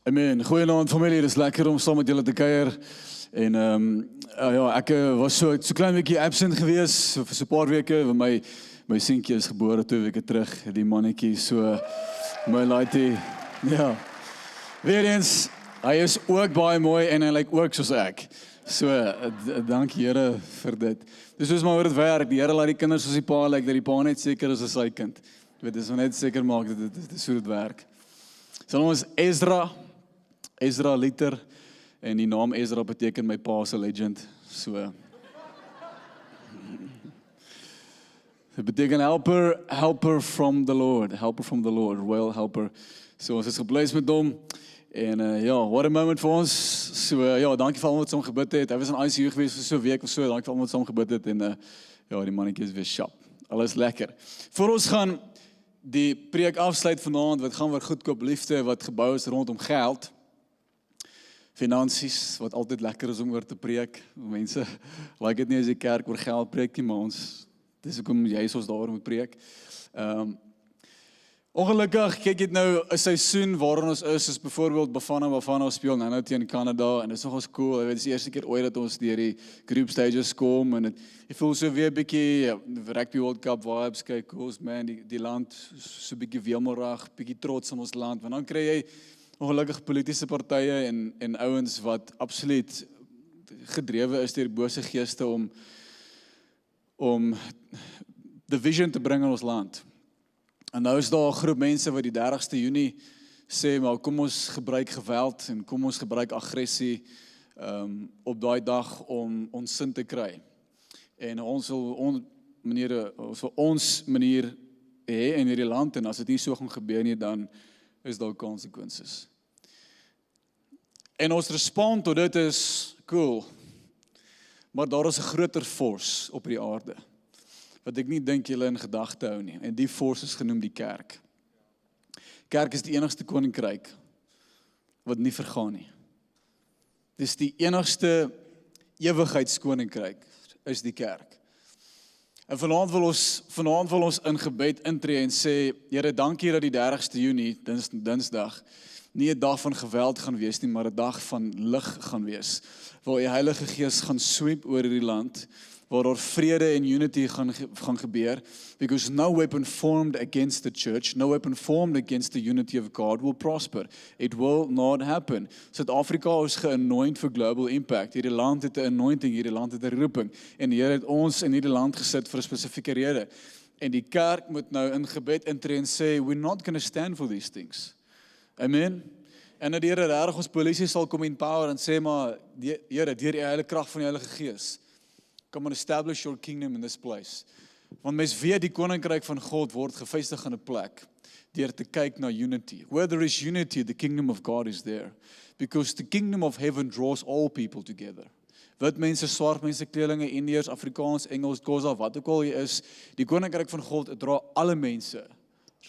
Amen. Goeienaand familie, dit is lekker om saam met julle te kuier. En ja, ek was so klein bietjie absent gewees vir so 'n paar weke. My seentjie is gebore 2 weke terug, die mannetjie, so my laaitie. Ja. Weer eens, hy is ook baie mooi en hy lyk ook soos ek. So, dankie Here vir dit. Dis soos maar hoe dit werk. Die Here laat die kinders soos die pa lyk, dat die pa net seker is as sy kind. Jy weet, dis net seker maak dat dit is hoe dit werk. So ons Ezra Liter, en die naam Ezra beteken my pa se legend, so. Dit beteken helper from the Lord, royal helper. So ons is gebleis met hom, en ja, what a moment vir ons. So ja, dankie vir almal wat saam gebid het. Hy was in ICU gewees vir so 'n week of so, dankie vir almal wat saam gebid het, en ja, die mannetjie is weer sharp. Alles lekker. Voor ons gaan die preek afsluit vanaand, wat gaan oor goedkoop liefde, wat gebou is rondom geld, finansies, wat altyd lekker is om oor te preek. Mense like dit nie as die kerk oor geld preek nie, maar ons, dis hoekom jy ons daaroor moet preek. Ongelukkig, kyk dit nou 'n seisoen waarin ons is byvoorbeeld Bafana speel nou teen Kanada, en dit is nogals cool. Ek weet, dis die eerste keer ooit dat ons deur die group stages kom, en jy voel so weer 'n bietjie Rugby World Cup vibes, kyk, cool, man, die land so 'n bietjie wemelrag, bietjie trots op ons land, want dan kry jy ongelukkig politieke partye en ouens wat absoluut gedrewe is deur bose geeste om division te bring in ons land. En nou is daar 'n groep mense wat die 30ste Junie sê, maar kom ons gebruik geweld en kom ons gebruik aggressie op daai dag om ons sin te kry. En ons wil ons manier hê in hierdie land, en as dit nie so gaan gebeur nie, dan is daar consequences. En ons respond tot dit is cool, maar daar is 'n groter force op die aarde, wat ek nie dink julle in gedagte hou nie, en die force is genoem die kerk. Kerk is die enigste koninkryk wat nie vergaan nie. Dis die enigste ewigheidskoninkryk is die kerk. En vanaand wil ons in gebed intree en sê, Here, dankie dat die 30ste Junie, Dinsdag, nie 'n dag van geweld gaan wees nie, maar 'n dag van lig gaan wees, waar die Heilige Gees gaan sweep oor hierdie land, waar daar vrede en unity gaan gebeur, because no weapon formed against the church, no weapon formed against the unity of God will prosper. It will not happen. Suid-Afrika is geanoint vir global impact. Hierdie land het 'n anointing, hierdie land het 'n roeping, en die Here het ons in hierdie land gesit vir 'n spesifieke rede. En die kerk moet nou in gebed intree en sê, we're not going to stand for these things. Amen. En dat die Here regtig ons polisie sal kom empower en sê, maar Here, deur die heilige krag van die Heilige Gees, come and establish your kingdom in this place. Want mens weet die koninkryk van God word gevestig in 'n plek deur te kyk na unity. Where there is unity, the kingdom of God is there. Because the kingdom of heaven draws all people together. Wit mense, swart mense, kleurlinge, Indiërs, Afrikaans, Engels, Xhosa, wat ook al jy is, die koninkryk van God dra alle mense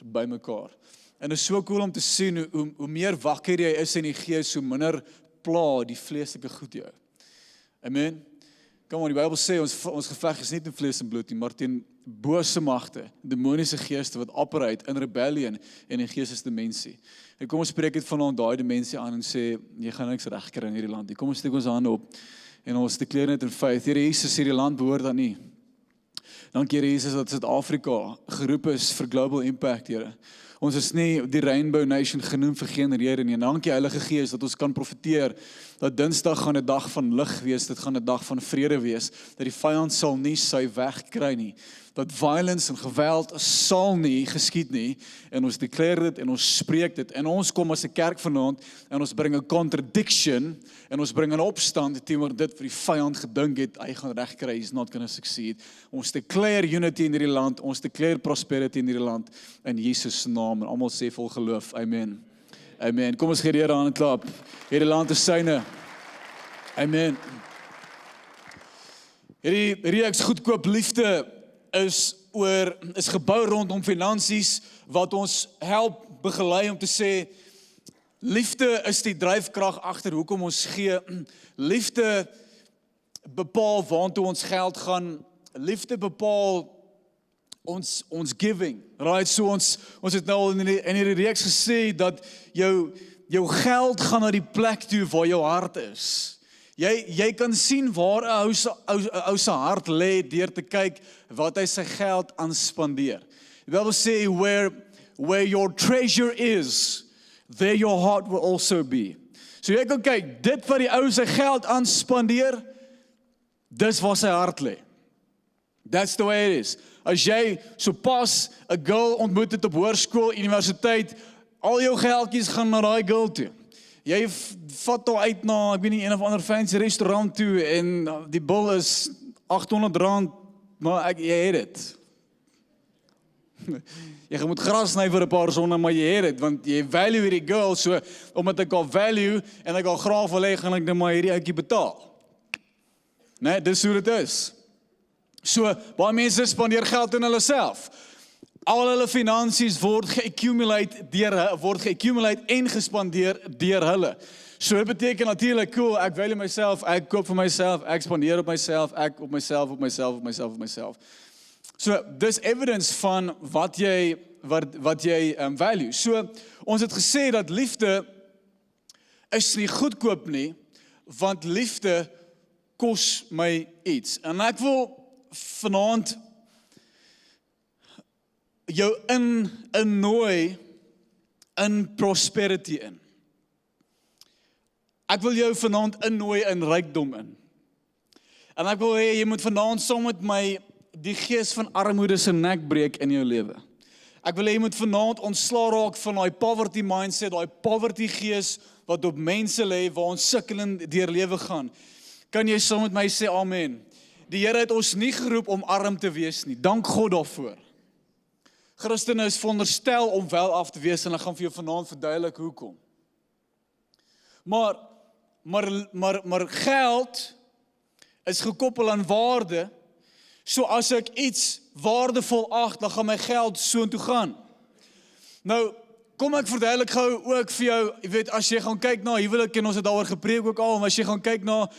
bymekaar. En dit is so cool om te sien hoe meer wakker jy is in die gees, hoe minder pla die vleeslike goed jou. Amen. Kom aan, die Bybel sê, ons geveg is nie teen vlees en bloed nie, maar teen bose magte, demoniese geeste wat operate in rebellion en in geestesdimensie. En kom ons spreek dit vanaand daai dimensie aan en sê, jy gaan niks reg kry in hierdie land nie. Kom ons steek ons hande op en ons declare net in faith, Here Jesus, hierdie land behoort aan U. Dankie Here Jesus dat Suid-Afrika geroep is vir global impact, Here. Ons is nie die Rainbow Nation genoem vir geen rede nie. En dankie Heilige Gees dat ons kan profeteer dat Dinsdag gaan 'n dag van lig wees, dit gaan 'n dag van vrede wees, dat die vyand sal nie sy weg kry nie, dat violence en geweld sal nie geskied nie, en ons declare dit en ons spreek dit, en ons kom as 'n kerk vanaand en ons bring 'n contradiction en ons bring 'n opstand teenoor dit wat die vyand gedink het hy gaan reg kry, he's not going to succeed. Ons declare unity in hierdie land, ons declare prosperity in hierdie land in Jesus se naam, en almal sê vol geloof. Amen. Amen. Kom ons gee die Here 'n klap. Hierdie land is syne. Amen. Hierdie reeks goedkoop liefde is gebou rondom finansies, wat ons help begelei om te sê, liefde is die dryfkrag agter hoekom ons gee. Liefde bepaal waartoe ons geld gaan. Liefde bepaal ons giving. Right, so ons het nou in hierdie reeks gesê dat jou jou geld gaan na die plek toe waar jou hart is. Jy kan sien waar 'n ou se hart lê deur te kyk wat hy sy geld aan spandeer. Die Bybel sê where your treasure is, there your heart will also be. So jy kan kyk, dit wat die ou sy geld aan spandeer, dis waar sy hart lê. That's the way it is. As jy so pas 'n girl ontmoet het op hoërskool, universiteit, al jou geldjies gaan na daai girl toe. Jy vat haar uit na, ek weet nie, een of ander fancy restaurant toe en die bil is R800, maar jy het dit. Jy moet gras sny vir 'n paar sonne, maar jy het dit, want jy value hierdie girl, so omdat ek haar value en ek haar graag wil hê, gaan ek net maar hierdie ouetjie betaal. Nee, dis hoe dit is. So, baie mense spandeer geld in hulle self. Al hulle finansies word geaccumulate en gespandeer deur hulle. So dit beteken natuurlik, cool, ek value myself, ek koop vir myself, ek spandeer op myself, ek op myself. So dis evidence van wat jy value. So ons het gesê dat liefde is nie goedkoop nie, want liefde kos my iets. En ek wil vanaand jou innooi in prosperity in. Ek wil jou vanaand innooi in rykdom in. En ek wil hê jy moet vanaand saam met my die gees van armoede se nek breek in jou lewe. Ek wil hê jy moet vanaand ontslaa raak van daai poverty mindset, daai poverty gees wat op mense lê waar ons sukkelend deur lewe gaan. Kan jy saam met my sê amen? Die Here het ons nie geroep om arm te wees nie. Dank God daarvoor. Christene is veronderstel om wel af te wees en ek gaan vir jou vanaand verduidelik hoekom. Maar geld is gekoppel aan waarde. So as ek iets waardevol ag, dan gaan my geld soontoe gaan. Nou, kom ek verduidelik gou ook vir jou, jy weet, as jy gaan kyk na huwelik, en ons het daaroor gepreek ook al, as jy gaan kyk na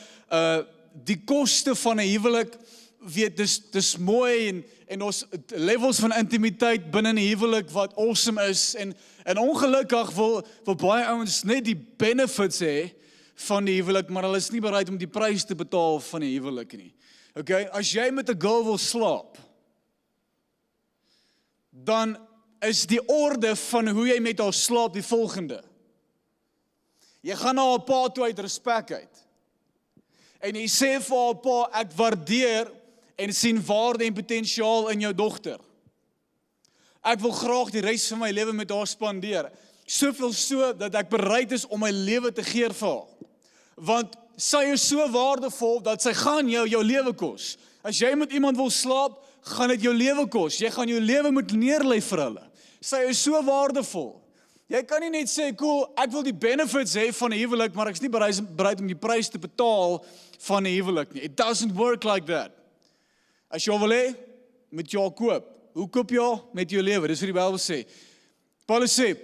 die koste van 'n huwelik, weet, dis mooi en ons levels van intimiteit binne 'n huwelik wat awesome is, en ongelukkig wil baie ouens net die benefits hê van die huwelik, maar hulle is nie bereid om die prys te betaal van die huwelik nie. Okay, as jy met 'n girl wil slaap, dan is die orde van hoe jy met haar slaap die volgende. Jy gaan na haar pa toe uit respek uit. En jy sê vir haar pa, ek waardeer en sien waarde en potensiaal in jou dogter. Ek wil graag die res van my lewe met haar spandeer. Soveel so, dat ek bereid is om my lewe te gee vir haar. Want sy is so waardevol, dat sy gaan jou lewe kos. As jy met iemand wil slaap, gaan dit jou lewe kos. Jy gaan jou lewe moet neerlê vir hulle. Sy is so waardevol. Jy kan nie net sê, cool, ek wil die benefits hê van 'n huwelik, maar ek is nie bereid om die prys te betaal van 'n huwelik nie. It doesn't work like that. As jy wil hê, moet jy haar koop. Hoe koop jy haar? Met jou lewe. Dis wat die Bybel sê. Paulus sê,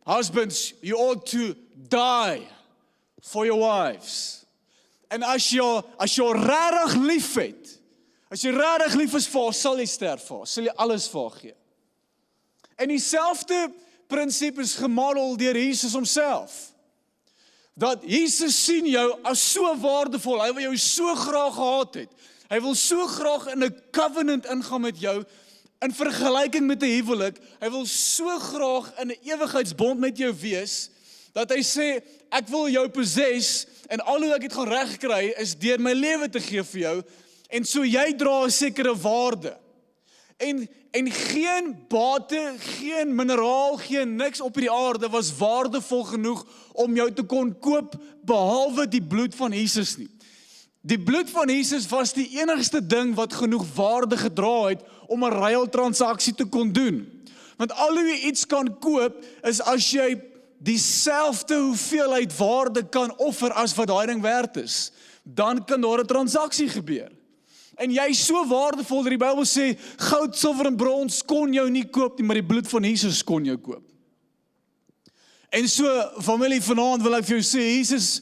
husbands, you ought to die for your wives. En as jy regtig lief het, as jy regtig lief is vir haar, sal jy sterf vir haar, sal jy alles vir haar gee. En dieselfde prinsip is gemodel deur Jesus homself. Dat Jesus sien jou as so waardevol, hy wil jou so graag gehad het. Hy wil so graag in 'n covenant ingaan met jou, in vergelyking met 'n huwelik. Hy wil so graag in 'n ewigheidsbond met jou wees, dat hy sê, ek wil jou possess, en al hoe ek dit gaan regkry, is deur my lewe te gee vir jou, en so jy dra 'n sekere waarde. En geen bate, geen mineraal, geen niks op die aarde was waardevol genoeg om jou te kon koop, behalwe die bloed van Jesus nie. Die bloed van Jesus was die enigste ding wat genoeg waarde gedra het om 'n ruiltransaksie te kon doen. Want al hoe jy iets kan koop, is as jy dieselfde hoeveelheid waarde kan offer as wat daai ding werd is, dan kan daar 'n transaksie gebeur. En jy is so waardevol dat die Bybel sê, goud, silwer en brons kon jou nie koop nie, maar die bloed van Jesus kon jou koop. En so, familie, vanaand wil ek vir jou sê, Jesus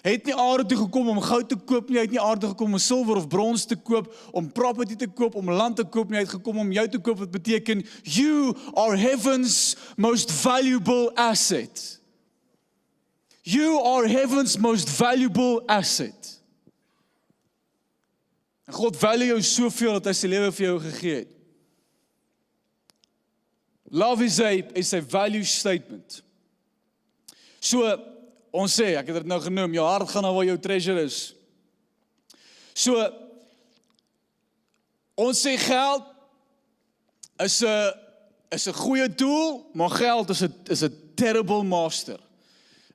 het nie aarde toe gekom om goud te koop nie, hy het nie aarde gekom om silwer of brons te koop, om property te koop, om land te koop nie, hy het gekom om jou te koop, wat beteken, you are heaven's most valuable asset. You are heaven's most valuable asset. En God value jou soveel dat hy sy lewe vir jou gegee het. Love is a value statement. So, ons sê, ek het dit nou genoem, jou hart gaan na waar jou treasure is. So, ons sê geld is 'n goeie tool, maar geld is 'n terrible master.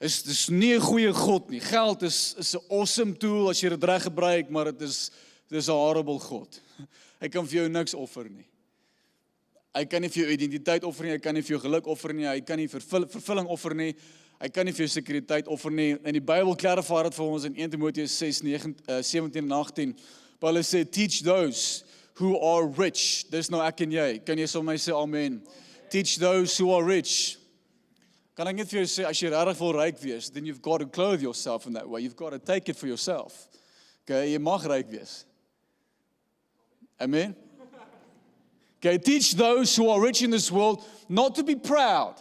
Dis nie 'n goeie God nie. Geld is 'n awesome tool as jy dit reg gebruik, maar dit is 'n horrible God. Hy kan vir jou niks offer nie. Hy kan nie vir jou identiteit offer nie, hy kan nie vir jou geluk offer nie, hy kan nie vervulling offer nie, hy kan nie vir jou sekuriteit offer nie. En die Bybel klarifieer dit vir ons in 1 Timoteus 6:17 en 18. Paulus sê, teach those who are rich. Dis nou ek en jy. Kan jy sommer my sê amen? Teach those who are rich. Kan ek net vir jou sê, as jy regtig wil ryk wees, then you've got to clothe yourself in that way. You've got to take it for yourself. Okay, jy mag ryk wees. Amen? Okay, teach those who are rich in this world not to be proud.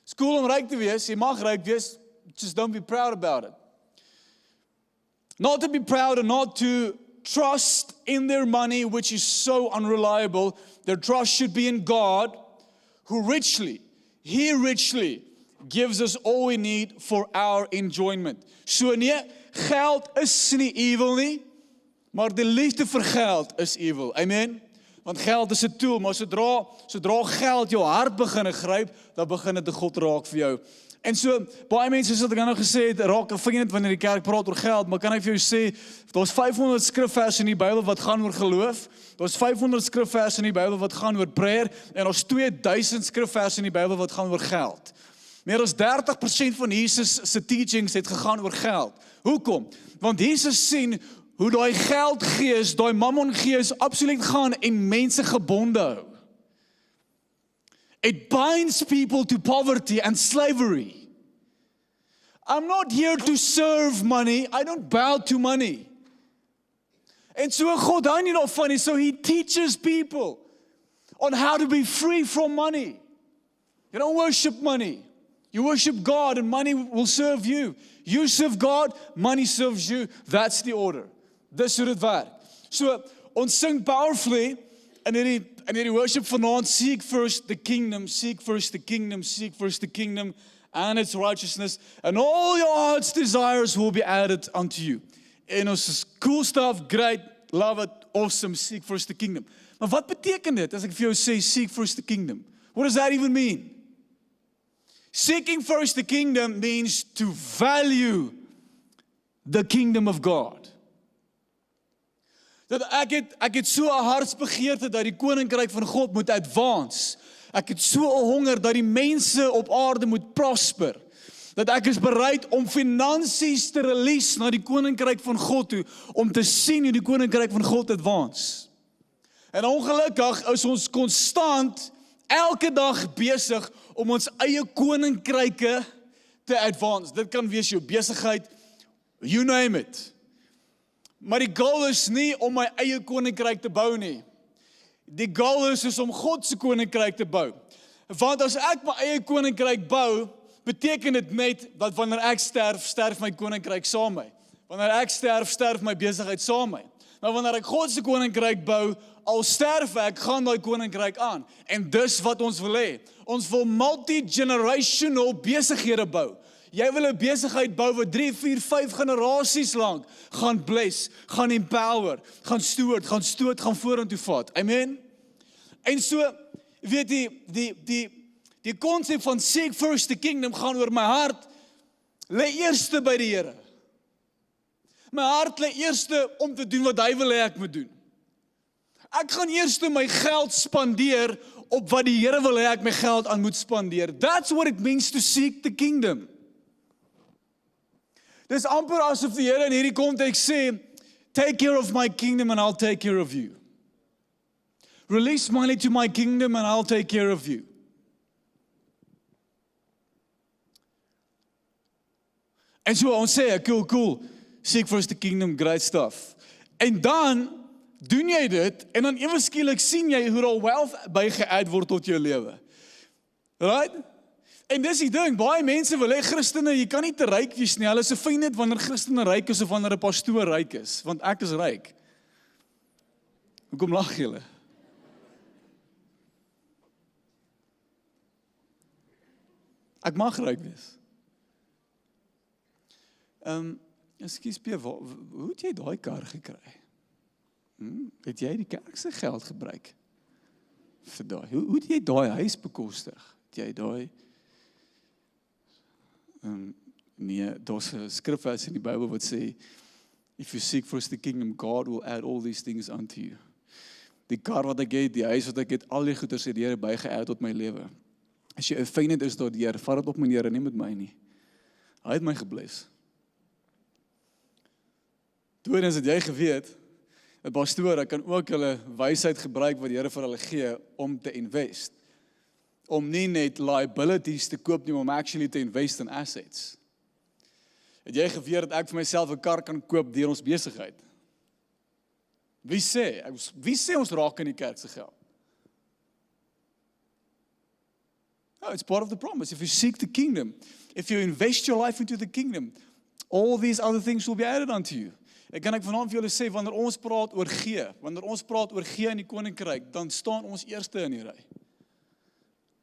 It's cool om ryk te wees, jy mag ryk wees, just don't be proud about it. Not to be proud and not to trust in their money, which is so unreliable. Their trust should be in God, who He richly gives us all we need for our enjoyment. So nee, geld is nie evil nie, maar die liefde vir geld is evil. Amen? Want geld is 'n tool, maar sodra geld jou hart begin gryp, dan begin dit 'n god raak vir jou. En so, baie mense soos ek nou gesê het, raak vergeenend wanneer die kerk praat oor geld, maar kan ek vir jou sê, daar's 500 skrifverse in die Bybel wat gaan oor geloof, daar's 500 skrifverse in die Bybel wat gaan oor prayer, en daar's 2000 skrifverse in die Bybel wat gaan oor geld. Meer as 30% van Jesus se teachings het gegaan oor geld. Hoekom? Want Jesus sien hoe daai geldgees, daai mammongees absoluut gaan en mense gebonde hou. It binds people to poverty and slavery. I'm not here to serve money. I don't bow to money. En so God hou nie daarvan nie, so He teaches people on how to be free from money. You don't worship money. You worship God and money will serve you. You serve God, money serves you. That's the order. Dis hoe dit werk. So, ons sing powerfully in hierdie worship vanaand, seek first the kingdom, seek first the kingdom, seek first the kingdom and its righteousness, and all your heart's desires will be added unto you. En ons is cool stuff, great, love it, awesome, seek first the kingdom. Maar wat beteken dit as ek vir jou sê, seek first the kingdom? What does that even mean? Seeking first the kingdom means to value the kingdom of God. Dat ek het so 'n hartsbegeerte dat die koninkryk van God moet advance. Ek het so 'n honger dat die mense op aarde moet prosper. Dat ek is bereid om finansies te release na die koninkryk van God toe, om te sien hoe die koninkryk van God advance. En ongelukkig is ons konstant elke dag besig om ons eie koninkryke te advance. Dit kan wees jou besigheid, you name it. Maar die goal is nie om my eie koninkryk te bou nie. Die goal is om God se koninkryk te bou. Want as ek my eie koninkryk bou, beteken dit net dat wanneer ek sterf, sterf my koninkryk saam met my. Wanneer ek sterf, sterf my besigheid saam met my. Maar wanneer ek God se koninkryk bou, al sterf ek, gaan daai koninkryk aan. En dis wat ons wil hê. Ons wil multi-generational besighede bou. Jy wil 'n besigheid bou wat 3, 4, 5 generasies lank gaan bless, gaan empower, gaan steward, gaan stoot, gaan vorentoe vat. Amen. En so, weet jy, die konsep van seek first the kingdom gaan oor my hart lê eerste by die Here. My hart lê eerste om te doen wat hy wil hê ek moet doen. Ek gaan eerste my geld spandeer op wat die Here wil hê ek my geld aan moet spandeer. That's what it means to seek the kingdom. Dis amper asof die Here in hierdie konteks sê, take care of my kingdom and I'll take care of you. Release money to my kingdom and I'll take care of you. En so ons sê, cool, seek first the kingdom, great stuff. En dan doen jy dit, en dan ewe skielik sien jy hoe daar wealth bygeadd word tot jou lewe. Right? En dis die ding, baie mense wil hê Christene, jy kan nie te ryk wees nie. Hulle is so fyn net wanneer Christene ryk is of wanneer 'n pastoor ryk is, want ek is ryk. Hoekom lag julle? Ek mag ryk wees. Ekskuus P, hoe het jy daai kar gekry? Het jy die kerk se geld gebruik? Vir daai. Hoe het jy daai huis bekostig? Het jy daai nee, daar's 'n skrifvers in die Bybel wat sê, if you seek first the kingdom, God will add all these things unto you. Die kar wat ek het, die huis wat ek het, al die goeders het die Here bygeadd tot my lewe. As jy 'n vyand is tot die Here, vat dit op met die Here, nie met my nie. Hy het my gebless. Tweedens het jy geweet, 'n pastoor kan ook hulle wysheid gebruik wat die Here vir hulle gee om te invest. Om nie net liabilities te koop nie, om actually te invest in assets. Het jy geweet dat ek vir myself 'n kar kan koop deur ons besigheid? Wie sê ons raak in die kerk se geld? No, it's part of the promise. If you seek the kingdom, if you invest your life into the kingdom, all these other things will be added unto you. Ek kan vanaand vir julle sê, wanneer ons praat oor gee in die koninkryk, dan staan ons eerste in die ry.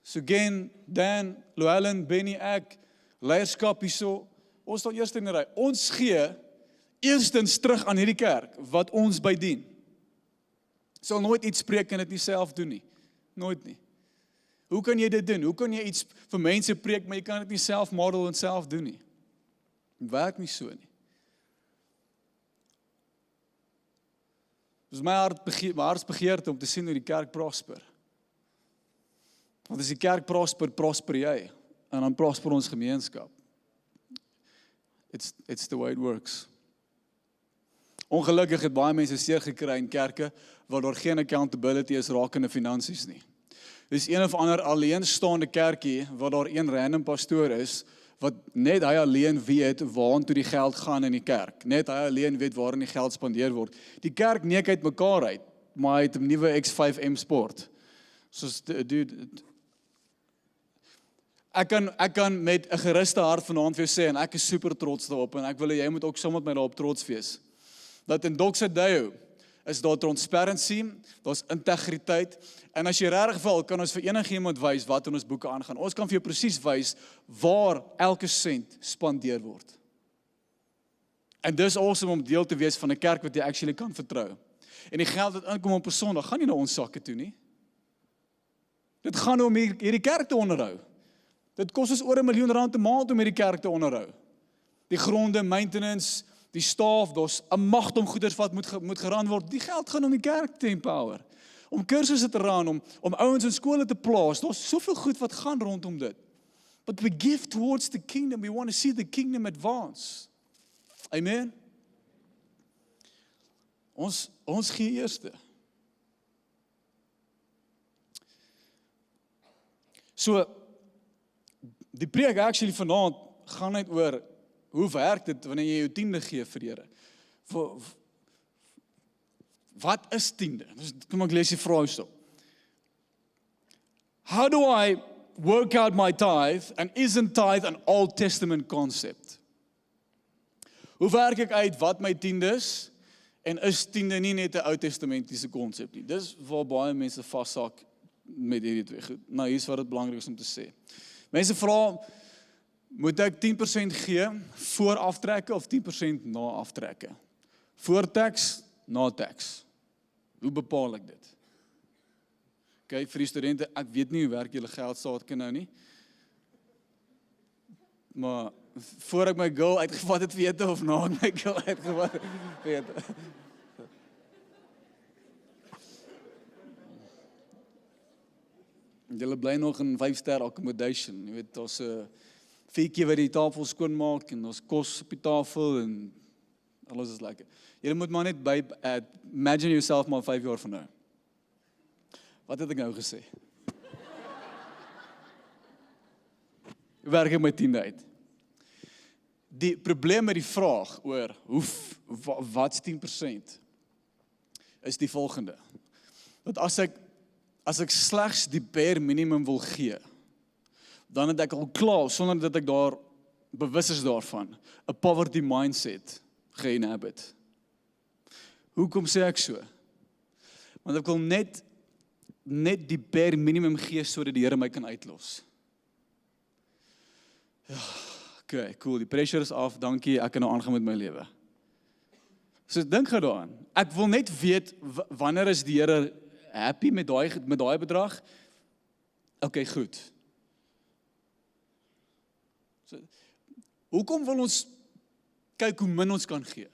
So Gen, Dan, Llewellyn, Benny, ek, leierskap hierso, ons staan eerste in die ry. Ons gee eerstens terug aan hierdie kerk, wat ons bydien. Sal nooit iets spreek en dit nie self doen nie. Nooit nie. Hoe kan jy dit doen? Hoe kan jy iets vir mense preek, maar jy kan dit nie self model en self doen nie? Het werk nie so nie. Dis my hartsbegeerte om te sien hoe die kerk prosper. Want as die kerk prosper, prosper jy. En dan prosper ons gemeenskap. It's the way it works. Ongelukkig het baie mense seer gekry in kerke, waar daar geen accountability is rakende finansies nie. Dis een of ander alleenstaande kerkie, waar daar een random pastoor is, wat net hy alleen weet waartoe die geld gaan in die kerk. Net hy alleen weet waarin die geld spandeer word. Die kerk neek uit mekaar uit, maar hy het 'n nuwe X5M Sport. Soos dude, ek kan met 'n geruste hart vanaand vir jou sê, en ek is super trots daarop, en ek wil hê jy moet ook saam met my daarop trots wees, dat in Doxa Deo is daar transparency, daar's integriteit, en as jy regtig wil, kan ons vir enigiemand wys wat in ons boeke aangaan. Ons kan vir jou presies wys waar elke sent spandeer word. En dis awesome om deel te wees van 'n kerk wat jy actually kan vertrou. En die geld wat inkom op 'n Sondag, gaan nie na ons sakke toe nie. Dit gaan om hierdie kerk te onderhou. Dit kos ons oor R1 miljoen 'n maand om hierdie kerk te onderhou. Die gronde, maintenance, die staf, daar's 'n magt om goeders wat moet geran word. Die geld gaan om die kerk te empower. Om kursusse te ran, om ouens in skole te plaas. Daar's soveel goed wat gaan rondom dit. But we give towards the kingdom. We want to see the kingdom advance. Amen. Ons gee eerste. So, die preek actually vanaand gaan net oor hoe werk dit wanneer jy jou tiende gee vir die Here. Wat is tiende? Kom ek lees die vraag hierso. How do I work out my tithe, and isn't tithe an Old Testament concept? Hoe werk ek uit wat my tiende is, en is tiende nie net 'n Ou Testamentiese konsep nie? Dis waar baie mense vassak met hierdie twee goed. Nou, hier's wat dit belangrik is om te sê. Mense vra, moet ek 10% gee voor aftrekke of 10% na aftrekke? Voor tax, na tax. Hoe bepaal ek dit? Okay, vir die studente, ek weet nie hoe werk julle geldsaake nou nie. Maar voor ek my girl uitgevat het weet of na ek my girl uitgevat het weet. Julle bly nog in 5-ster accommodation. Jy weet, daar's 'n feetjie wat die tafel skoon maak en ons kos op die tafel en alles is lekker. Julle moet maar net by imagine yourself maar 5 jaar van nou. Wat het ek nou gesê? Werk ek my tiende uit. Die probleem met die vraag oor wat's 10% is die volgende. Dat as ek slegs die bare minimum wil gee, dan het ek al klaar, sonder dat ek daar bewus is daarvan, 'n poverty mindset ge-inhabit. Hoekom sê ek so? Want ek wil net die bare minimum gee, sodat die Here my kan uitlos. Ja, okay, cool, die pressure is af, dankie, ek kan nou aangaan met my lewe. So dink gou daaraan, ek wil net weet, wanneer is die Here happy met daai bedrag? Okay, goed. So, hoekom wil ons kyk hoe min ons kan gee?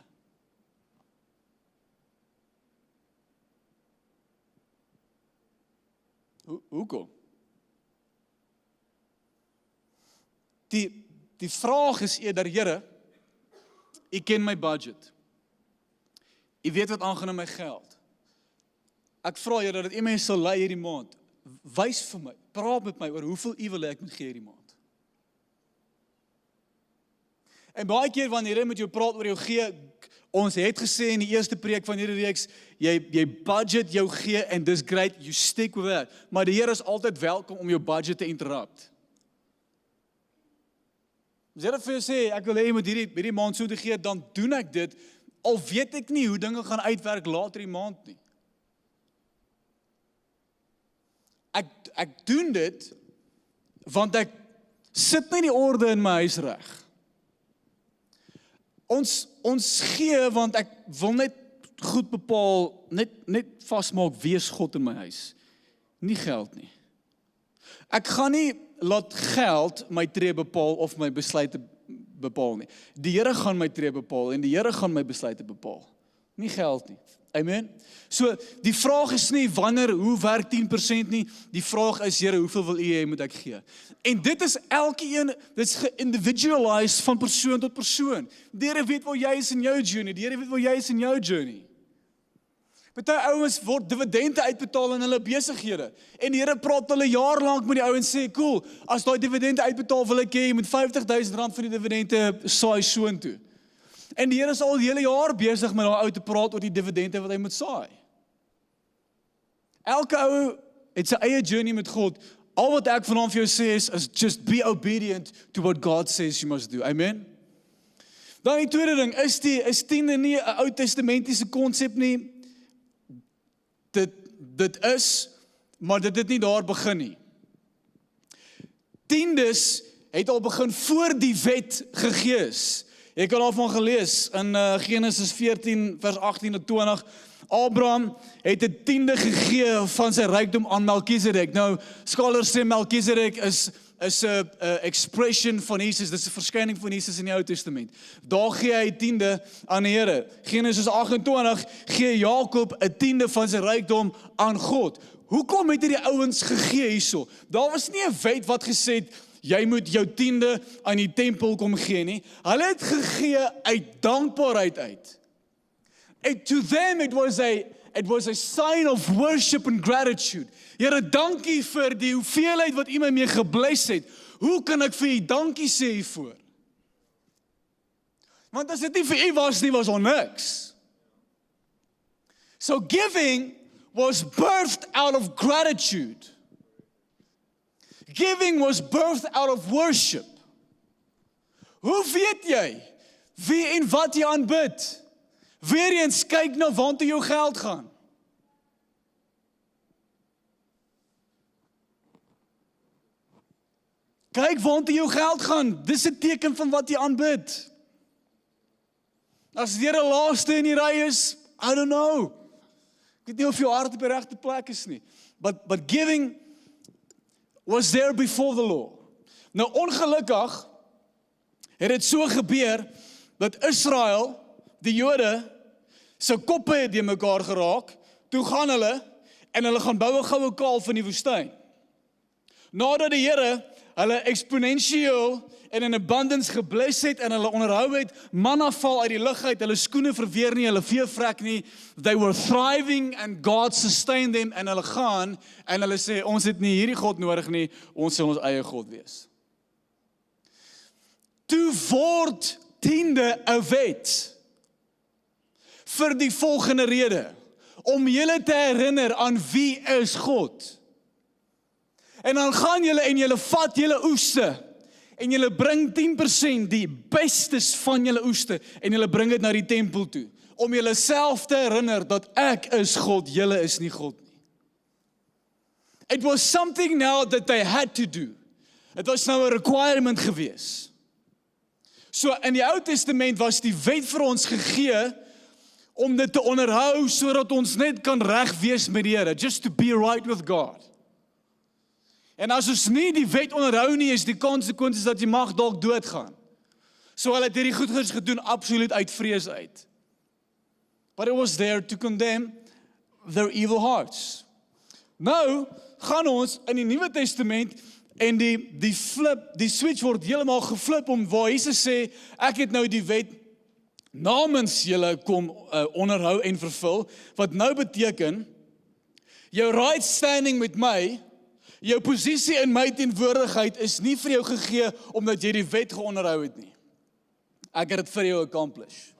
Hoekom? Die vraag is eerder, Here, U ken my budget. U weet wat aangaan in my geld. Ek vra Here dat U my sal lei hierdie maand. Wys vir my, praat met my oor hoeveel U wil ek moet gee hierdie maand. En baie keer wanneer jy met jou praat oor jou gee, ons het gesê in die eerste preek van hierdie reeks, jy budget jou gee en dis great, you stick with that. Maar die Here is altyd welkom om jou budget te interrupt. As jy vir jou sê, ek wil hê jy moet hierdie maand so te gee, dan doen ek dit, al weet ek nie hoe dinge gaan uitwerk later die maand nie. Ek doen dit, want ek sit nie die orde in my huis reg. Ons gee, want ek wil net goed bepaal, net vasmaak wie is God in my huis. Nie geld nie. Ek gaan nie laat geld my tree bepaal of my besluite bepaal nie. Die Here gaan my tree bepaal en die Here gaan my besluite bepaal. Nie geld nie. Amen. So, die vraag is nie wanneer, hoe werk 10% nie. Die vraag is, Here, hoeveel wil U hê moet ek gee? En dit is elkeen, dit is ge-individualized van persoon tot persoon. Die Here weet waar jy is in jou journey. Die Here weet waar jy is in jou journey. Party ouens word dividende uitbetaal in hulle besighede. En die Here praat hulle jaar lank met die ouens sê, cool, as daai dividende uitbetaal wil ek hê, jy moet R50,000 van die dividende saai soontoe. En die Here is al die hele jaar besig met daai ou te praat oor die dividende wat hy moet saai. Elke ou het sy eie journey met God. Al wat ek vanaand vir jou sê is just be obedient to what God says you must do. Amen. Dan die tweede ding, is tiende nie 'n Ou Testamentiese konsep nie. Dit is, maar dit het nie daar begin nie. Tiendes het al begin voor die wet gegee is. Jy kan daarvan gelees in Genesis 14 vers 18 tot 20. Abraham het 'n tiende gegee van sy rykdom aan Melchizedek. Nou, scholars sê Melchizedek is 'n expression van Jesus, dis 'n verskyning van Jesus in die Ou Testament. Daar gee hy tiende aan die Here. Genesis 28 gee Jakob 'n tiende van sy rykdom aan God. Hoekom het hy die ouens gegee hierso? Daar was nie 'n wet wat gesê het, jy moet jou tiende aan die tempel kom gee nie. Hulle het gegee uit dankbaarheid uit. And to them it was a sign of worship and gratitude. Here, dankie vir die hoeveelheid wat U my mee gebless het. Hoe kan ek vir U dankie sê hiervoor? Want as dit nie vir U was nie, was daar niks. So giving was birthed out of gratitude. Giving was birthed out of worship. Hoe weet jy wie en wat jy aanbid? Weereens kyk na waartoe jou geld gaan. Kyk waartoe jou geld gaan. Dis 'n teken van wat jy aanbid. As jy die laaste in die ry is, I don't know. Ek weet nie of jou hart op die regte plek is nie. But giving was there before the law. Nou ongelukkig het dit so gebeur dat Israel, die Jode, se koppe het die mekaar geraak, toe gaan hulle, en hulle gaan bou 'n goue kalf in die woestyn. Nadat die Here hulle exponentieel en in abundance gebless het, en hulle onderhou het, manna val uit die lug uit, hulle skoene verweer nie, hulle vee vrek nie, they were thriving and God sustained them, en hulle gaan, en hulle sê, ons het nie hierdie God nodig nie, ons sal ons eie God wees. Toe word tiende 'n wet, vir die volgende rede, om julle te herinner aan wie is God. En dan gaan julle en julle vat julle oeste en julle bring 10% die bestes van julle oeste en julle bring dit na die tempel toe om julle self te herinner dat ek is God, julle is nie God nie. It was something now that they had to do. Dit was nou 'n requirement gewees. So in die Ou Testament was die wet vir ons gegee om dit te onderhou sodat ons net kan reg wees met die Here, just to be right with God. En as ons nie die wet onderhou nie, is die konsekwensies dat jy mag dalk doodgaan. So hulle het hierdie goeders gedoen absoluut uit vrees uit. But it was there to condemn their evil hearts. Nou gaan ons in die Nuwe Testament en die switch word heeltemal geflip om waar Jesus sê, ek het nou die wet namens julle kom onderhou en vervul, wat nou beteken, jou right standing met my, jou posisie in my teenwoordigheid is nie vir jou gegee omdat jy die wet geonderhou het nie. Ek het dit vir jou accomplish.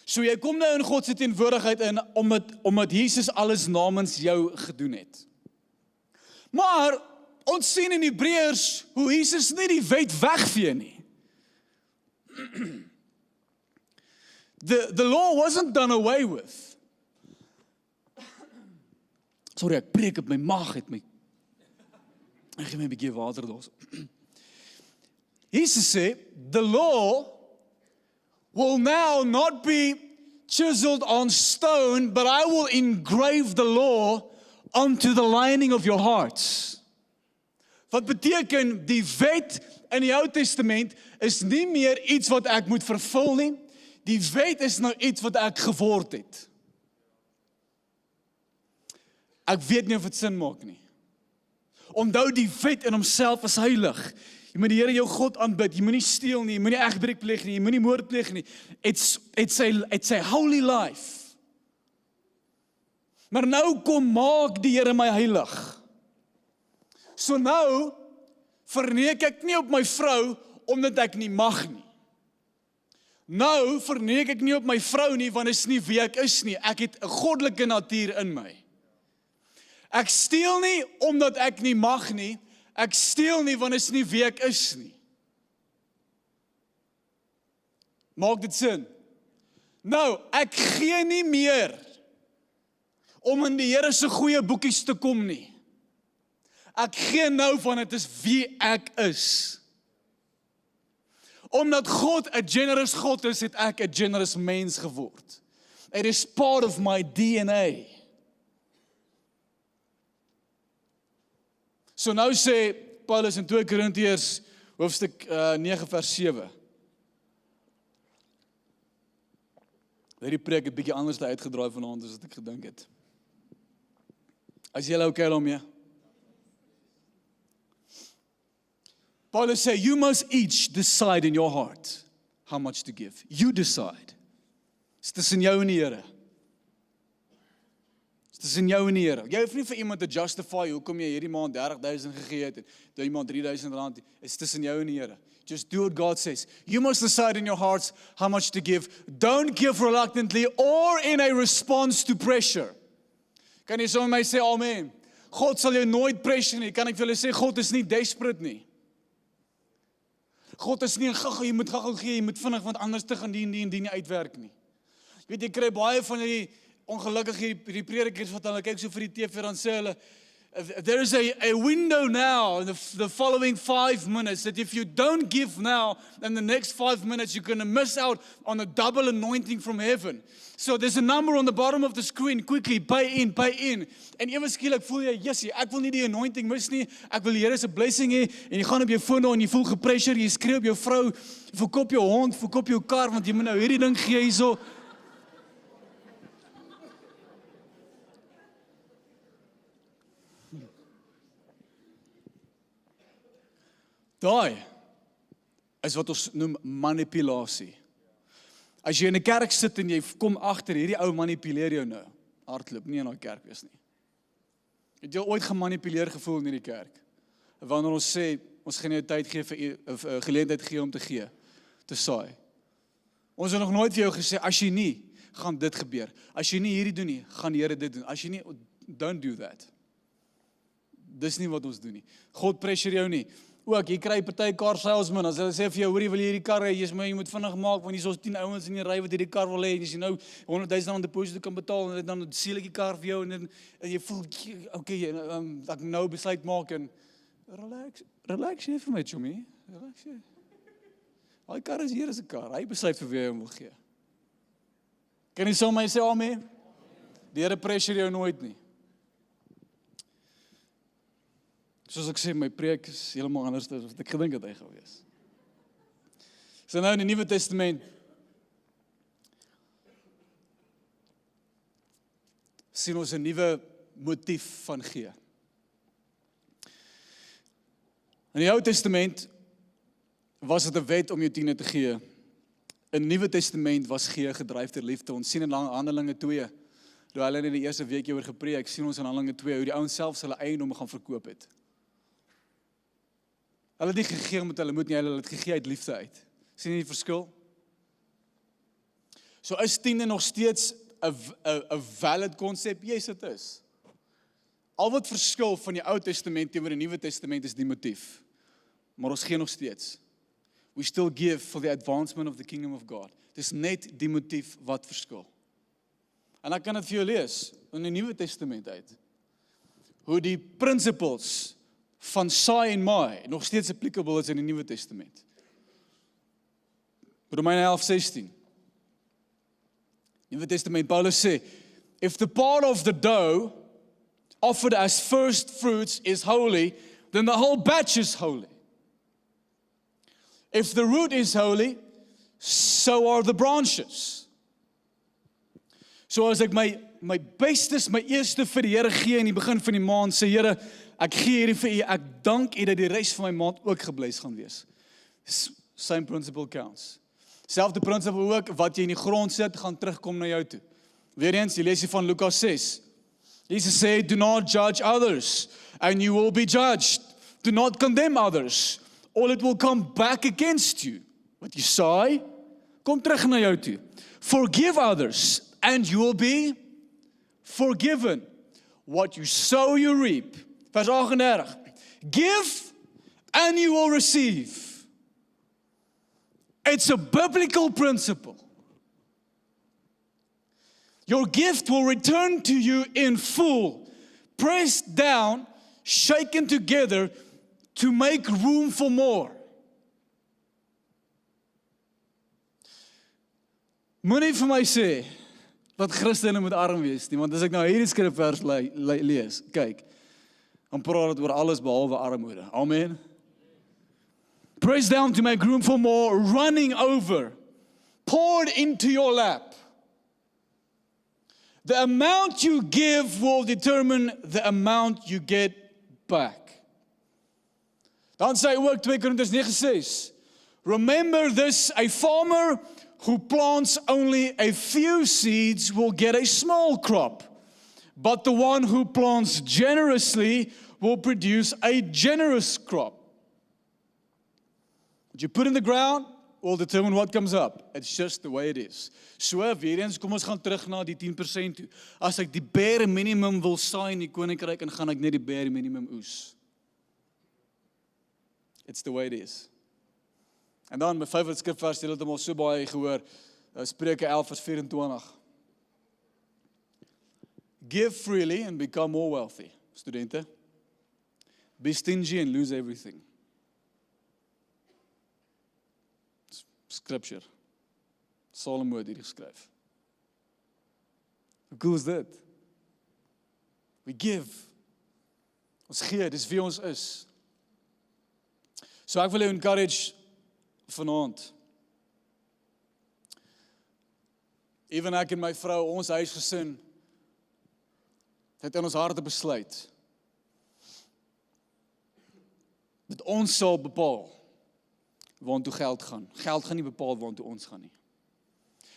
So jy kom nou in God se teenwoordigheid in omdat Jesus alles namens jou gedoen het. Maar ons sien in Hebreërs hoe Jesus nie die wet wegvee nie. The law wasn't done away with. Sorry, ek preek op my maag het my. Ek gee my 'n bietjie water daar. Jesus sê, the law will now not be chiseled on stone, but I will engrave the law onto the lining of your hearts. Wat beteken die wet in die Ou Testament is nie meer iets wat ek moet vervul nie. Die wet is nou iets wat ek geword het. Ek weet nie of dit sin maak nie. Onthou die wet in homself is heilig. Jy moet die Here jou God aanbid. Jy moenie steel nie, jy moenie egbreek pleeg nie, jy moenie moord pleeg nie. It's a holy life. Maar nou kom maak die Here my heilig. So nou verneek ek nie op my vrou omdat ek nie mag nie. Nou verneek ek nie op my vrou nie want dit is nie wie ek is nie. Ek het 'n goddelike natuur in my. Ek steel nie omdat ek nie mag nie. Ek steel nie want dit is nie wie ek is nie. Maak dit sin? Nou, ek gee nie meer om in die Here se goeie boekies te kom nie. Ek gee nou van dit is wie ek is. Omdat God 'n generous God is, het ek 'n generous mens geword. It is part of my DNA. So nou sê Paulus in 2 Korintiërs hoofstuk 9 vers 7. Hierdie preek het bietjie anders uitgedraai vanaand as wat ek gedink het. As jy okay daarmee? Paulus sê, you must each decide in your heart how much to give. You decide. Dit is tussen jou en die Here. Dit is tussen jou en die Here. Jy hoef nie vir iemand te justify hoekom jy hierdie maand 30,000 gegee het en daai maand R3,000. Dit is tussen jou en die Here. Just do what God says. You must decide in your hearts how much to give. Don't give reluctantly or in a response to pressure. Kan jy so met my sê amen? God sal jou nooit pressure nie. Kan ek vir julle sê God is nie desperate nie. God is nie gou-gou, jy moet gou-gou gee, jy moet vinnig want anders te gaan die nie uitwerk nie. Jy weet jy kry baie van die ongelukkig hierdie predikers wat hulle kyk so vir die TV dan sê hulle there is a window now in the following 5 minutes that if you don't give now in the next 5 minutes you're going to miss out on a double anointing from heaven. So there's a number on the bottom of the screen, quickly pay in. En ewe skielik voel jy, Jessie, ek wil nie die anointing mis nie. Ek wil die Here se blessing hê en jy gaan op jou foon en jy voel gepressure, jy skree op jou vrou, jy verkoop jou hond, verkoop jou kar want jy moet nou hierdie ding gee hierso. Daai is wat ons noem manipulasie. As jy in 'n kerk sit en jy kom agter hierdie ou manipuleer jou nou, hardloop nie in daai kerk wees nie. Het jy ooit gemanipuleer gevoel in hierdie kerk? Wanneer ons sê ons gaan jou tyd gee vir 'n geleentheid gee om te gee, te saai. Ons het nog nooit vir jou gesê as jy nie, gaan dit gebeur. As jy nie hierdie doen nie, gaan die Here dit doen. As jy nie, don't do that. Dis nie wat ons doen nie. God pressure jou nie. Ook, jy kry party car salesman, as hulle sê vir jou, hoorie, wil jy hierdie kar hê, jy moet vinnig maak, want hier is 10 ouens in die ry wat hierdie kar wil hê, en as jy nou 100,000 rand deposito kan betaal, en dan seel ek die kar vir jou, en jy voel, okay, ek nou besluit maak, en relax jy vir my, chomie, relax jy. Die kar is hier as 'n kar, hy besluit vir wie hy hom wil gee. Kan jy saam met my sê, amen? Die Here pressure jou nooit nie. Soos ek sê, my preek is heeltemal anders as wat ek gedink het hy gaan wees. So nou in die Nuwe Testament sien ons 'n nuwe motief van gee. In die Ou Testament was dit 'n wet om jou tiende te gee. In die Nuwe Testament was gee gedryf deur liefde. Ons sien in Handelinge 2, terwyl hulle in die eerste week oor gepreek, sien ons in Handelinge 2 hoe die ouens selfs hulle eiendom gaan verkoop het. Hulle het nie gegee omdat hulle moet nie, hulle het gegee uit liefde uit. Sien jy die verskil? So is tiende nog steeds 'n valid konsep? Yes, dit is. Al wat verskil van die Ou Testament teenoor die Nuwe Testament is die motief. Maar ons gee nog steeds. We still give for the advancement of the kingdom of God. Dis net die motief wat verskil. En ek kan dit vir jou lees in die Nuwe Testament uit. Hoe die principles van saai en maai nog steeds applicable is in die Nuwe Testament. Romeine 11:16. Nuwe Testament, Paulus sê, if the part of the dough offered as first fruits is holy, then the whole batch is holy. If the root is holy, so are the branches. So as ek my bestes, my eerste vir die Here gee in die begin van die maand, sê Here, ek gee hierdie vir U, ek dank U dat die res van my maand ook gebless gaan wees. Same principle counts. Selfde principle ook, wat jy in die grond sit, gaan terugkom na jou toe. Weereens, jy lees hier van Lukas 6. Jesus sê, do not judge others, and you will be judged. Do not condemn others, or it will come back against you. Wat jy saai, kom terug na jou toe. Forgive others, and you will be forgiven. What you sow, you reap. Vers 38. Give, and you will receive. It's a biblical principle. Your gift will return to you in full, pressed down, shaken together to make room for more. Moenie vir my sê dat Christene moet arm wees nie, want as ek nou hierdie skrifvers lees, kyk, dan praat dit oor alles behalwe armoede. Amen. Pressed down to make room for more, running over, poured into your lap. The amount you give will determine the amount you get back. Dan sê hy ook 2 Korintiërs 9:6. Remember this, a farmer who plants only a few seeds will get a small crop, but the one who plants generously will produce a generous crop. What you put in the ground will determine what comes up. It's just the way it is. So, weer eens, kom ons gaan terug na die 10% toe. As ek die bare minimum wil saai in die koninkryk, en gaan ek net die bare minimum oes. It's the way it is. En dan, my favorite skrifvers, jy het hom al so baie gehoor, Spreuke 11:24. Give freely and become more wealthy. Studente. Be stingy and lose everything. Scripture. Salomo het hierdie geskryf. Hoe cool is dit? We give. Ons gee, dis wie ons is. So ek wil jou encourage vanaand. Even ek en my vrou, ons huisgesin, het in ons harte besluit, dat ons sal bepaal, waartoe geld gaan. Geld gaan nie bepaal waartoe ons gaan nie.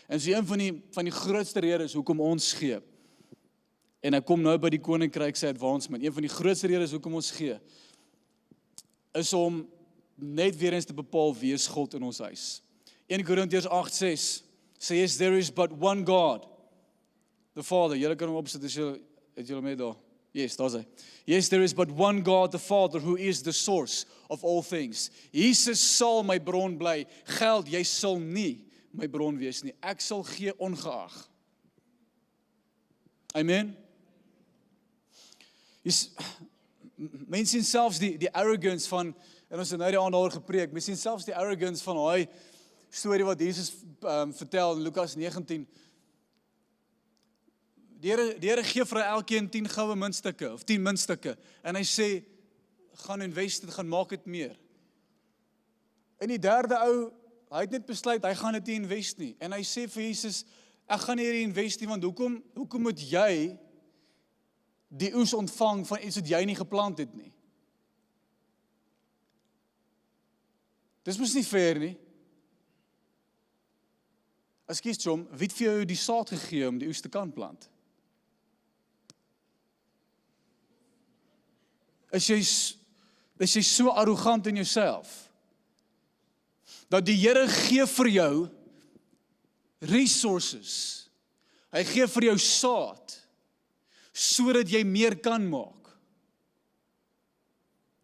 En so een van die grootste redes hoekom ons gee, en ek kom nou by die koninkryk se advancement, een van die grootste redes hoekom ons gee, is om net weer eens te bepaal wie is God in ons huis. 1 Korintiërs 8:6 sê, yes, there is but one God, the Father. Julle kan hom opsit as julle met daar. Yes, daar's hy. Yes, there is but one God, the Father, who is the source of all things. Jesus sal my bron bly. Geld, jy sal nie my bron wees nie. Ek sal gee ongeag. Amen. Mense sien selfs die arrogance van, en ons het nou die aand daaroor gepreek, mense sien selfs die arrogance van daai storie wat Jesus vertel in Lukas 19. Die Here gee vir elkeen 10 goue muntstukke, of 10 muntstukke, en hy sê, gaan invest dit, gaan maak dit meer. En die derde ou, hy het net besluit, hy gaan dit nie invest nie, en hy sê vir Jesus, ek gaan nie invest nie, want hoekom moet jy die oes ontvang van iets wat jy nie geplant het nie? Dis mos nie fair nie. Ekskuus Chom, wie het vir jou die saad gegee om die oes te kan plant? Is jy so arrogant in jouself, dat die Here gee vir jou resources, hy gee vir jou saad, sodat jy meer kan maak.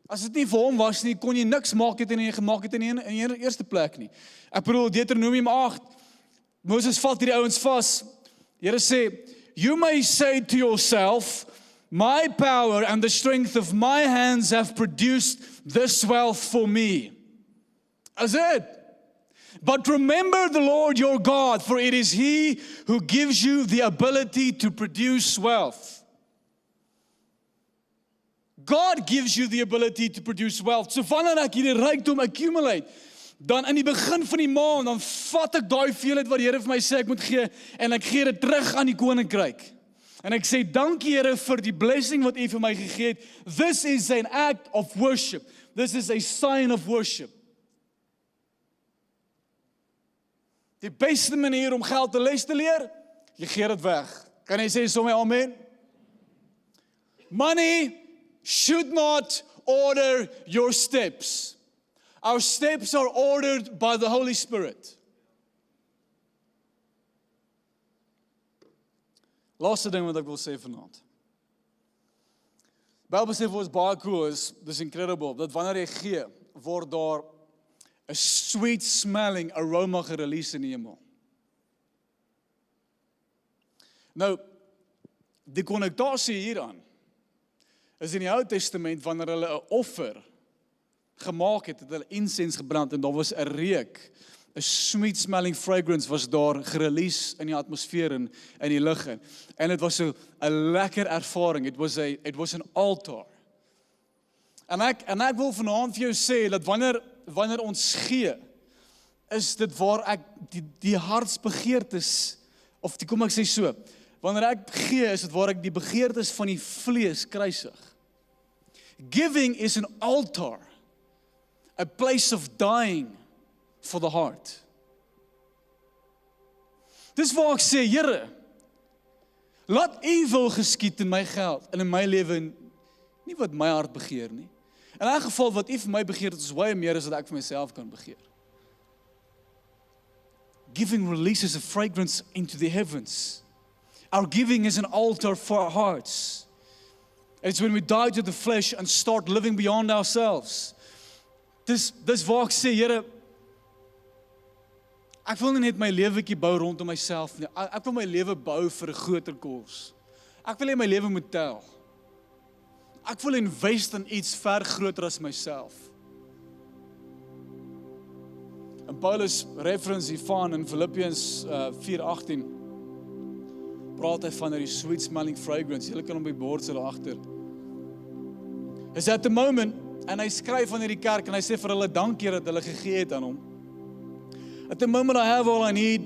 As dit nie vir hom was nie, kon jy niks maak het en jy gemaak het in die eerste plek nie. Ek bedoel, Deuteronomium 8, Moses vat hierdie ouens vas. Die Here sê, you may say to yourself, my power and the strength of my hands have produced this wealth for me. That's it. But remember the Lord your God, for it is He who gives you the ability to produce wealth. God gives you the ability to produce wealth. So wanneer ek hierdie rykdom accumulate, dan in die begin van die maand, dan vat ek daai veelheid wat die Here vir my sê ek moet gee, en ek gee dit terug aan die koninkryk. En ek sê, dankie Here vir die blessing wat U vir my gegee het. This is an act of worship. This is a sign of worship. Die beste manier om geld te les te leer, jy gee dit weg. Kan jy sê sommer amen? Money should not order your steps. Our steps are ordered by the Holy Spirit. Laaste ding wat ek wil sê vanaand. Bybel sê vir ons baie cool is, dis incredible, dat wanneer jy gee, word daar 'n sweet smelling aroma gerelease in die hemel. Nou, die konnektasie hieraan is in die Ou Testament wanneer hulle 'n offer gemaak het hulle incense gebrand en daar was 'n reuk, 'n sweet smelling fragrance was daar gerelease in die atmosfeer en in die lug in. En dit was so 'n lekker ervaring. It was an altar. En ek wil vanaand vir jou sê dat wanneer ons gee, is dit waar ek die hartsbegeertes, of kom ek sê so, wanneer ek gee, is dit waar ek die begeertes van die vlees kruisig. Giving is an altar, a place of dying for the heart. Dis waar ek sê, Here, laat U wil geskied in my geld en in my lewe, nie wat my hart begeer nie. In 'n geval wat U vir my begeer, dit is baie meer as wat ek vir myself kan begeer. Giving releases a fragrance into the heavens. Our giving is an altar for our hearts. It's when we die to the flesh and start living beyond ourselves. Dis waar ek sê, Here, ek wil nie net my lewetjie bou rondom myself nie. Ek wil my lewe bou vir 'n groter koers. Ek wil hê my lewe moet tel. Ek wil invest in iets ver groter as myself. En Paulus reference hiervan in Philippians 4:18 praat hy van die sweet smelling fragrance. Julle kan hom by die bord sit daar agter. Is at the moment, en hy skryf van hierdie kerk en hy sê vir hulle dankie dat hulle gegee het aan hom. At the moment I have all I need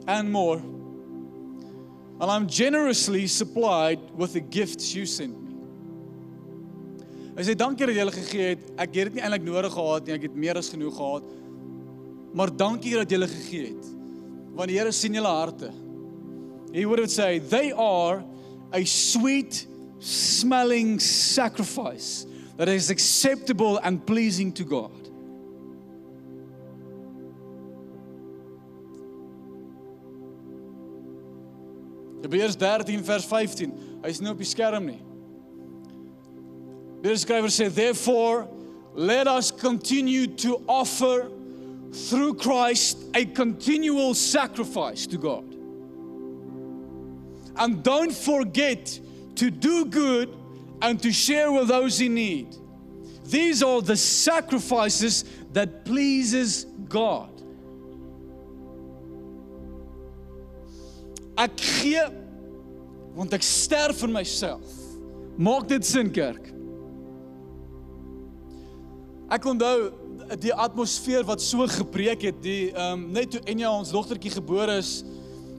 and more. And I'm generously supplied with the gifts you sent me. Hy sê dankie dat jy hulle gegee het. Ek het dit nie eintlik nodig gehad nie, ek het meer as genoeg gehad. Maar dankie dat jy hulle gegee het. Want die Here sien julle harte. He would say, they are a sweet smelling sacrifice that is acceptable and pleasing to God. Hebreërs 13 vers 15. Hy is nie op die skerm nie. Die skrywer sê, therefore, let us continue to offer through Christ a continual sacrifice to God. And don't forget to do good and to share with those in need. These are the sacrifices that pleases God. Ek gee, want ek sterf vir myself. Maak dit sin, kerk? Ek onthou die atmosfeer wat so gepreek het, net toe Enya, ons dogtertjie gebore is,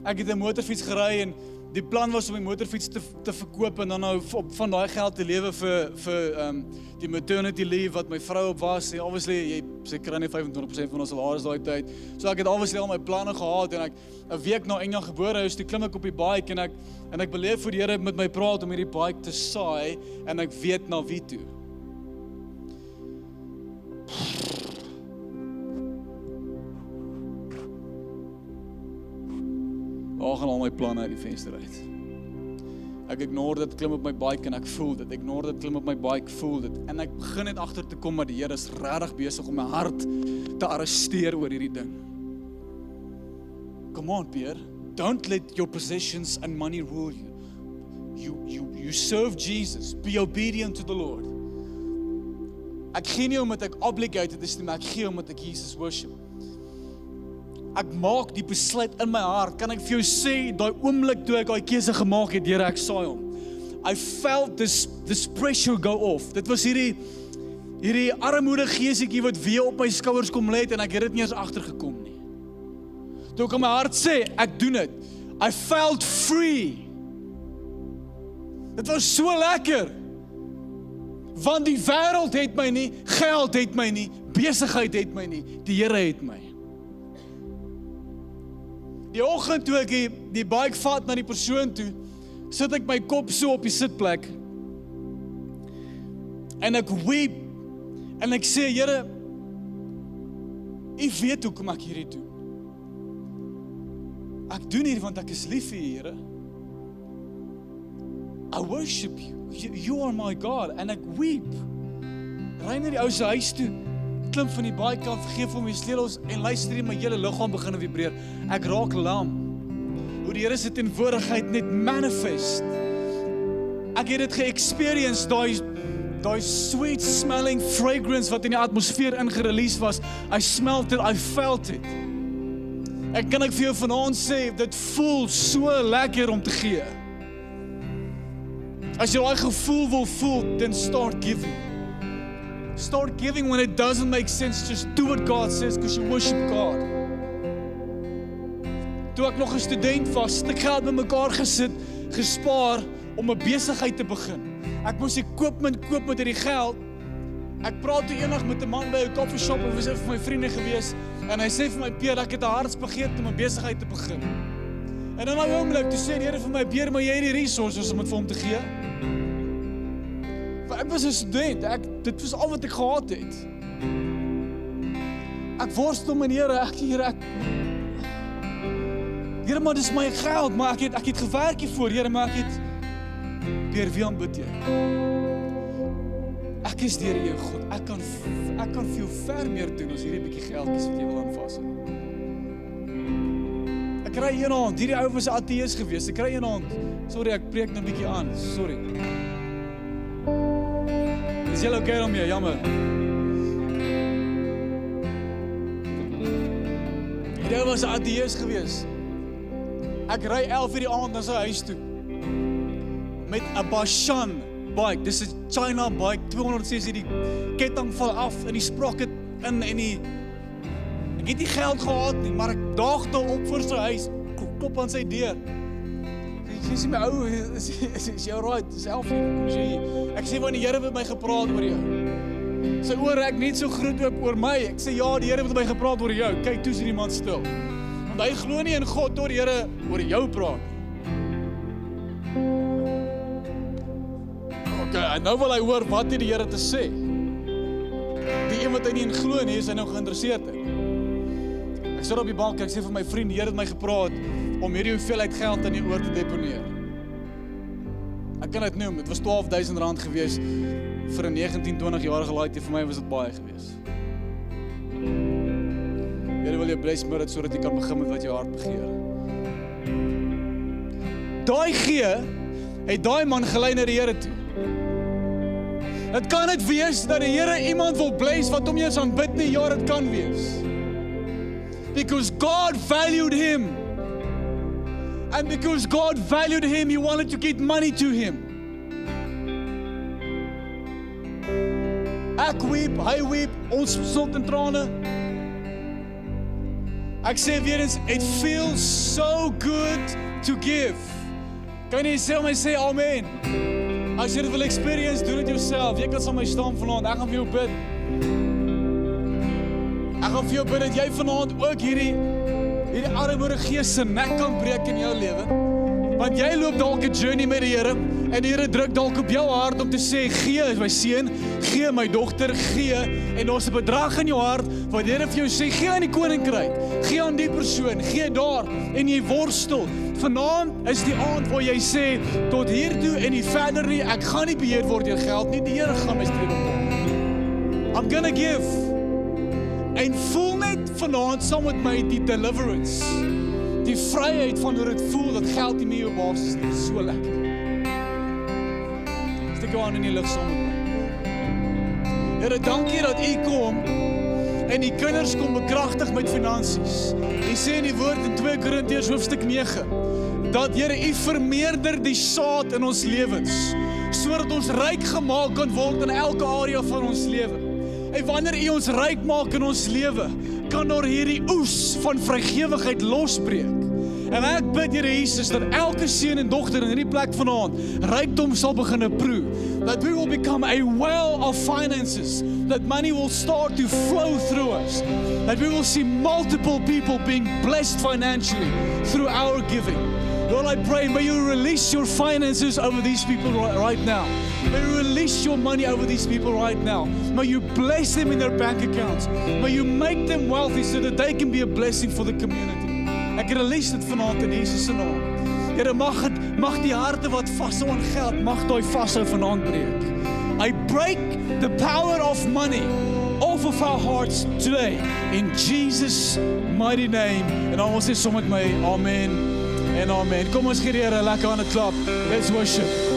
ek het 'n motorfiets gery en die plan was om die motorfiets te verkoop en dan nou van daai geld te lewe vir die maternity leave wat my vrou op was. En obviously, sy kry net 25% van ons salaris daai tyd. So ek het obviously al my planne gehad en ek 'n week na Enya gebore is, toe klim ek op die bike en ek beleef voor die Here met my praat om hierdie bike te saai en ek weet na wie toe. Daar gaan al my planne uit die venster uit. Ek ignore dit, klim op my bike en ek voel dit. Ek ignore dit, klim op my bike, voel dit. En ek begin net agter te kom, maar die Here is regtig besig om my hart te arresteer oor hierdie ding. Come on, Pierre. Don't let your possessions and money rule you. You serve Jesus. Be obedient to the Lord. Ek gee nie omdat ek obligated is nie, maar ek gee omdat ek Jesus worship. Ek maak die besluit in my hart. Kan ek vir jou sê, daai oomblik toe ek daai keuse gemaak het, Here, ek saai hom. I felt this pressure go off. Dit was hierdie armoede geesietjie wat weer op my skouers kom lê en ek het dit nie eens agtergekom nie. Toe ek in my hart sê, ek doen dit. I felt free. Dit was so lekker. Want die wêreld het my nie, geld het my nie, besigheid het my nie, die Here het my. Die oggend toe ek die bike vat na die persoon toe, sit ek my kop so op die sitplek en ek weep en ek sê, Here, U weet hoekom ek hierdie doen. Ek doen hier want ek is lief vir U, Here. I worship you. You are my God. En ek weep. Ry na die ou se huis toe, klim van die bike af, geef hom die sleutels en luister jy, my hele liggaam begin vibreer. Ek raak lam. Hoe die Here se teenwoordigheid net manifest. Ek het dit ge-experience, daai sweet smelling fragrance wat in die atmosfeer ingerelease was. I smelled it, I felt it. Ek kan vir jou vanaand sê, dit voel so lekker om te gee. As jy daai gevoel wil voel, then start giving. Start giving when it doesn't make sense. Just do what God says because you worship God. Toe ek nog 'n student was, het ek geld bymekaar gesit, gespaar om 'n besigheid te begin. Ek moes equipment koop met hierdie geld. Ek praat toe eendag met 'n man by 'n coffee shop, of was een van my vriende gewees, en hy sê vir my, Pierre, ek het 'n hartsbegeerte om 'n besigheid te begin. En dan nou oomblik, toe sê die Here vir my, Pierre, maar jy het die resources om dit vir hom te gee. Ek was 'n student, dit was al wat ek gehad het. Ek worstel met die Here, Here, maar dis my geld, maar ek het gewerk hiervoor, Here, maar ek het, Pierre, wie aanbid jy? Ek is deur jou God, ek kan veel ver meer doen as hierdie bietjie geldjies wat jy wil aanvas. Ek kry een aand, hierdie ou was 'n ateïs gewees, ek kry een aand, sorry, ek preek nou bietjie aan, sorry. Is jy okay om jy, jammer. Hierdie ou was 'n ateïs gewees. Ek ry 11 uur die aand na sy huis toe, met 'n Bashan bike, dis 'n China bike, 200cc, die ketting val af en die sprocket in en ek het nie geld gehad nie, maar ek daag daar op voor sy huis, klop aan sy deur. Ek sê my ou, is jy alright? Dis 11 uur, kom jy? Ek sê, want die Here het met my gepraat oor jou. Sy oor rek net so groot oop oor my. Ek sê, ja, die Here het met my gepraat oor jou. Kyk, toe is die man stil. Want hy glo nie in God tot die Here oor jou praat. Okay, nou wil hy hoor wat die Here te sê. Die een wat hy nie in glo nie, is hy nou geïnteresseerd in. Ek sit op die bank, ek sê vir my vriend, die Here het my gepraat om hierdie hoeveelheid geld in die oor te deponeer. Ek kan dit noem, dit was R12,000 gewees. vir 'n 19-20-jarige laaitjie, vir my was dit baie gewees. Here wil jou bless met dit sodat jy kan begin met wat jou hart begeer. Daai gee, het daai man gelei na die Here toe. Het kan dit wees dat die Here iemand wil bless wat hom eers aanbid nie, ja, dit kan wees. Because God valued him. And because God valued him, he wanted to get money to him. Ek weep, hy weep, ons sult in trane. Ek sê weer eens, it feels so good to give. Kan jy sê my sê amen? As jy dit wil experience, doen dit jouself. Jy kan saam my staan vanaand, ek gaan vir jou bid. Ek gaan vir jou bid dat jy vanaand ook hierdie armoede gees se nek kan breek in jou lewe. Want jy loop dalk 'n journey met die Here en die Here druk dalk op jou hart om te sê, gee my seun, gee my dogter, gee, en daar's 'n bedrag in jou hart wat die Here vir jou sê, gee aan die koninkryk, gee aan die persoon, gee daar, en jy worstel. Vanaand is die aand waar jy sê, tot hier toe en nie verder nie, ek gaan nie beheer word deur geld nie, die Here gaan my streep op. I'm gonna give. En voel net vanaand saam met my die deliverance, die vryheid van hoe dit voel dat geld nie meer jou basis is nie, so lekker. Steek jou aan in die lig saam met my. Here, dankie dat U kom en die kinders kom bekragtig met finansies. U sê in die woord in 2 Korintiërs hoofstuk 9, dat Here, U vermeerder die saad in ons lewens, sodat ons ryk gemaak kan word in elke area van ons lewe. En wanneer U ons ryk maak in ons lewe, kan daar hierdie oes van vrygewigheid losbreek. En ek bid, Here Jesus, dat elke seun en dogter in hierdie plek vanaand rykdom sal begin proe. That we will become a well of finances. That money will start to flow through us. That we will see multiple people being blessed financially through our giving. Lord, I pray, may you release your finances over these people right now. May you release your money over these people right now. May you bless them in their bank accounts. May you make them wealthy so that they can be a blessing for the community. Ek release dit vanaand in Jesus se naam. Here, mag die harte wat vashou aan geld, mag daai vashou vanaand breek. I break the power of money off of our hearts today in Jesus mighty name. En almal sê saam met my, amen en amen. Kom ons gee die Here 'n lekker hande klap. Let's worship.